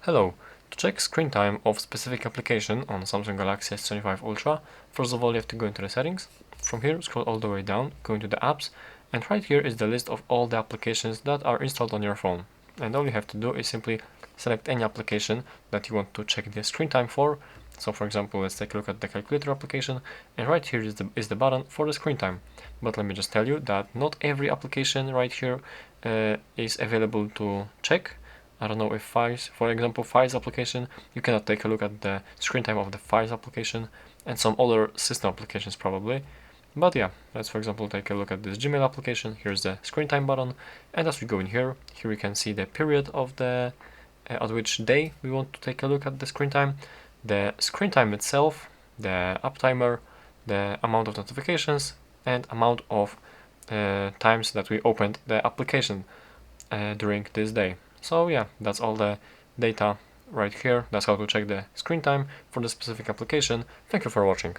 Hello. To check screen time of specific application on Samsung Galaxy S25 Ultra, first of all you have to go into the settings. From here scroll all the way down, go into the apps, and right here is the list of all the applications that are installed on your phone. And all you have to do is simply select any application that you want to check the screen time for. So for example, let's take a look at the calculator application, and right here is the button for the screen time. But let me just tell you that not every application right here is available to check. I don't know if Files, for example, Files application, you cannot take a look at the screen time of the Files application and some other system applications probably. But yeah, let's for example take a look at this Gmail application. Here's the screen time button, and as we go in here we can see the period of the at which day we want to take a look at the screen time, the screen time itself, the app timer, the amount of notifications, and amount of times that we opened the application during this day. So yeah, that's all the data right here. That's how to check the screen time for the specific application. Thank you for watching.